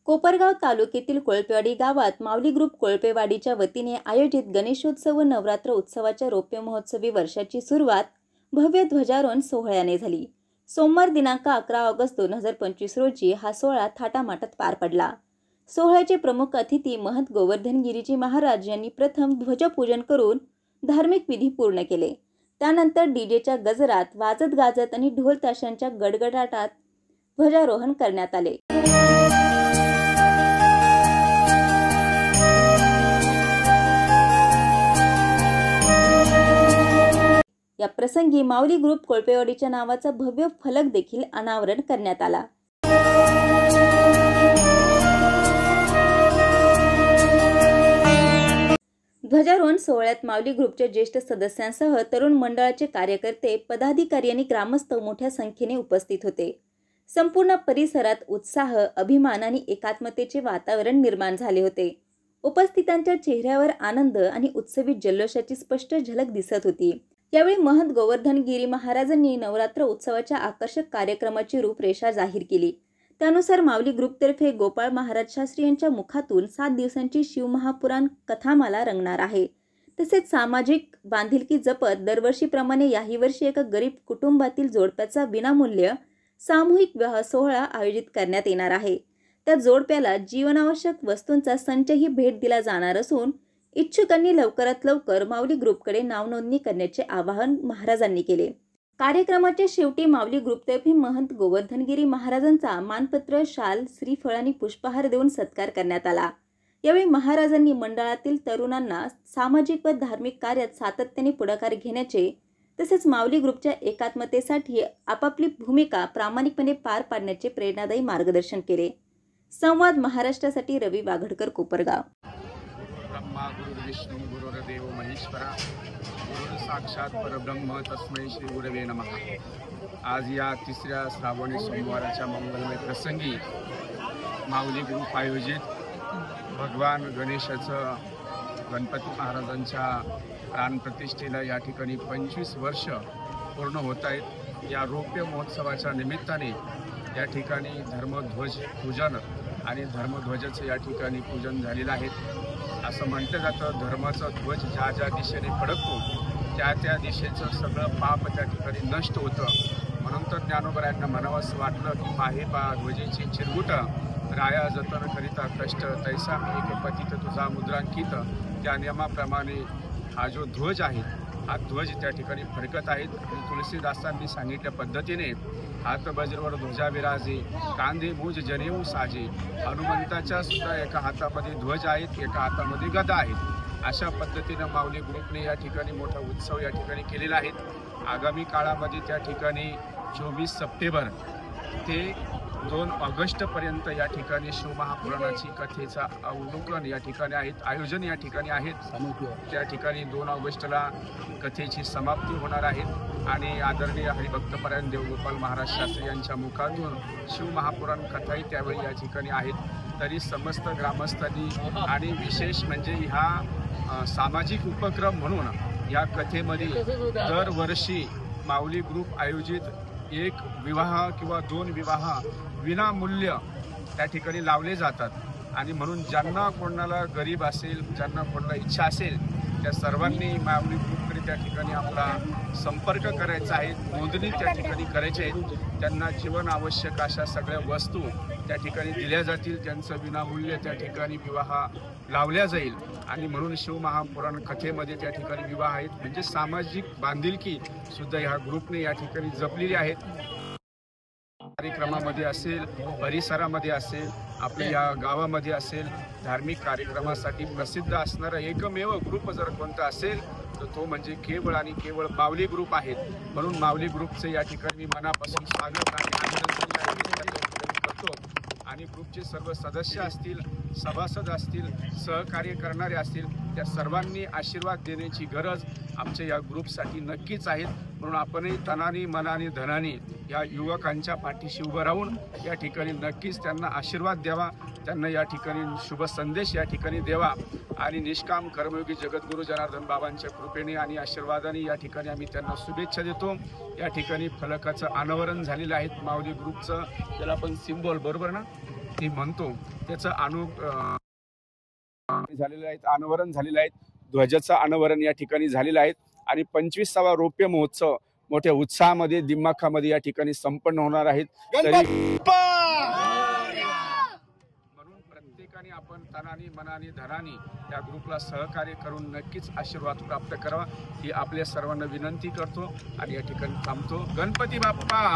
कोपरगाव तालुक्यातील कोळपेवाडी गावात माऊली ग्रुप कोळपेवाडीच्या वतीने आयोजित गणेशोत्सव व नवरात्र उत्सवाच्या रौप्य महोत्सवी वर्षाची सुरुवात भव्य ध्वजारोहण सोहळ्याने झाली। सोमवार दिनांक 11 ऑगस्ट 2025 रोजी हा सोहळा थाटामाटात पार पडला। सोहळ्याचे प्रमुख अतिथी महंत गोवर्धन गिरीजी महाराज यांनी प्रथम ध्वजपूजन करून धार्मिक विधी पूर्ण केले। त्यानंतर डीजेच्या गजरात वाजत गाजत आणि ढोल ताशांच्या गडगडाटात ध्वजारोहण करण्यात आले। या प्रसंगी माऊली ग्रुप कोळपेवाडीच्या नावाचा भव्य फलक देखील अनावरण करण्यात आला। ध्वजारोहण सोहळ्यात माऊली ग्रुपच्या ज्येष्ठ सदस्यांसह तरुण मंडळाचे कार्यकर्ते, पदाधिकारी आणि ग्रामस्थ मोठ्या संख्येने उपस्थित होते। संपूर्ण परिसरात उत्साह, अभिमान आणि एकात्मतेचे वातावरण निर्माण झाले होते। उपस्थितांच्या चेहऱ्यावर आनंद आणि उत्सवी जल्लोषाची स्पष्ट झलक दिसत होती। यावेळी महंत गोवर्धन गिरी महाराजांनी नवरात्र उत्सवाच्या आकर्षक कार्यक्रमाची रूपरेषा जाहीर केली। त्यानुसार माऊली ग्रुपतर्फे गोपाळ महाराज शास्त्री यांच्या मुखातून 7 दिवसांची शिवमहापुराण कथामाला रंगणार आहे। तसेच सामाजिक बांधिलकी जपत दरवर्षीप्रमाणे याही वर्षी एका गरीब कुटुंबातील जोडप्याचा विनामूल्य सामूहिक विवाह सोहळा आयोजित करण्यात येणार आहे। त्या जोडप्याला जीवनावश्यक वस्तूंचा संचही भेट दिला जाणार असून इच्छुकांनी लवकरात लवकर माऊली ग्रुपकडे नावनोंदणी करण्याचे आवाहन महाराजांनी केले। कार्यक्रमाच्या शेवटी माऊली ग्रुपतर्फे महंत गोवर्धनगिरी महाराजांचा मानपत्र, शाल, श्रीफळ आणि पुष्पहार देऊन सत्कार करण्यात आला। यावेळी महाराजांनी मंडळातील तरुणांना सामाजिक व धार्मिक कार्यात सातत्याने पुढाकार घेण्याचे तसेच माऊली ग्रुपच्या एकात्मतेसाठी आपापली भूमिका प्रामाणिकपणे पार पाडण्याचे प्रेरणादायी मार्गदर्शन केले। संवाद महाराष्ट्रासाठी रवी वाघडकर, कोपरगाव। ब्रह्मा गुरु विष्णू गुरुर्देव महेश्वरा गुरु साक्षात परब्रह्म तस्मै श्री गुरवे नमः। आज या तिसऱ्या श्रावणी सोमवाराच्या मंगलमय प्रसंगी माऊली ग्रुप आयोजित भगवान गणेशाचं गणपती महाराजांच्या प्राणप्रतिष्ठेला या ठिकाणी 25 वर्ष पूर्ण होत आहेत। या रौप्य महोत्सवाच्या निमित्ताने या ठिकाणी धर्मध्वज पूजन आणि धर्मध्वजाचं या ठिकाणी पूजन झालेलं आहे। असं म्हटलं जातं, धर्माचा ध्वज ज्या ज्या दिशेने फडकतो त्या त्या दिशेचं सगळं पाप त्या ठिकाणी नष्ट होतं। म्हणून तर ज्ञानोबरायांना म्हणावंसं वाटलं की पाहे पा ध्वजेची चिरगुट, राया जतन करिता कष्ट, तैसा मी एक पतित तुझा मुद्रांकित। त्या नियमाप्रमाणे हा जो ध्वज आहे हा ध्वज त्या ठिकाणी फडकत आहेत। आणि तुलसीदासांनी सांगितल्या पद्धतीने हात वज्रवर ध्वजा विराजे, कांदे मूज जनेऊ साजे। हनुमंताच्या सुद्धा एका हातामध्ये ध्वज आहेत, एका हातामध्ये गदा आहेत। अशा पद्धतीने माऊली ग्रुपने या ठिकाणी मोठा उत्सव या ठिकाणी केलेला आहे। आगामी काळामध्ये त्या ठिकाणी 24 सप्टेंबर ते 2 ऑगस्टपर्यंत या ठिकाणी शिवमहापुराणाची कथेचा अवलोकन या ठिकाणी आहेत, आयोजन या ठिकाणी आहेत। त्या ठिकाणी 2 ऑगस्टला कथेची समाप्ती होणार आहे आणि आदरणीय हरिभक्तपरायण देवगोपाल महाराज शास्त्री यांच्या मुखातून शिवमहापुराण कथाही त्यावेळी या ठिकाणी आहेत। तरी समस्त ग्रामस्थांनी आणि विशेष म्हणजे ह्या सामाजिक उपक्रम म्हणून या कथेमध्ये दरवर्षी माऊली ग्रुप आयोजित 1 विवाह किंवा 2 विवाह विनामूल्य त्या ठिकाणी लावले जातात। आणि म्हणून ज्यांना कोणाला गरीब असेल, ज्यांना कोणाला इच्छा असेल त्या सर्वांनी माऊली ग्रुपकडे त्या ठिकाणी आपला संपर्क करायचा आहे, नोंदणी त्या ठिकाणी करायची आहे। त्यांना जीवन आवश्यक अशा सगळ्या वस्तू त्या ठिकाणी दिल्या जातील, त्यांचं विनामूल्य त्या ठिकाणी विवाह लावल्या जाईल। आणि म्हणून शिवमहापुराण कथेमध्ये त्या ठिकाणी विवाह आहेत, म्हणजे सामाजिक बांधिलकी सुद्धा ह्या ग्रुपने या ठिकाणी जपलेली आहे। कार्यक्रमामध्ये असेल, परिसरामध्ये असेल, आपल्या या गावामध्ये असेल, धार्मिक कार्यक्रमासाठी प्रसिद्ध असणारा एकमेव ग्रुप जर कोणता असेल तर तो म्हणजे केवळ आणि केवळ माऊली ग्रुप आहेत। म्हणून माऊली ग्रुपचे या ठिकाणी मी मनापासून स्वागत आणि अभिनंदन करतो। आणि ग्रुपचे सर्व सदस्य असतील, सभासद असतील, सहकार्य करणारे असतील, त्या सर्वांनी आशीर्वाद देण्याची गरज आमच्या या ग्रुपसाठी नक्कीच आहे। म्हणून आपणही तनाने मनाने धनाने या युवकांच्या पाठीशी उभं राहून या ठिकाणी नक्कीच त्यांना आशीर्वाद द्यावा, त्यांना या ठिकाणी शुभ संदेश या ठिकाणी द्यावा। आणि निष्काम कर्मयोगी जगद्गुरू जनार्दन बाबांच्या कृपेने आणि आशीर्वादाने या ठिकाणी आम्ही त्यांना शुभेच्छा देतो। या ठिकाणी फलकाचं अनावरण झालेलं आहे माऊली ग्रुपचं, त्याला आपण सिम्बॉल, बरोबर ना, ते म्हणतो त्याचं झालेलं आहे, अनावरण झालेलं आहे. ध्वजाचं अनावरण या ठिकाणी झालेलं आहे आणि 25वा रौप्य महोत्सव मोठ्या उत्साहामध्ये दिमाखामध्ये या ठिकाणी संपन्न होणार आहेत. म्हणून प्रत्येकाने आपण तनाने मनाने धनाने त्या ग्रुपला सहकार्य करून नक्कीच आशीर्वाद प्राप्त करावा ही आपल्या सर्वांना विनंती करतो आणि या ठिकाणी थांबतो. गणपती बाप्पा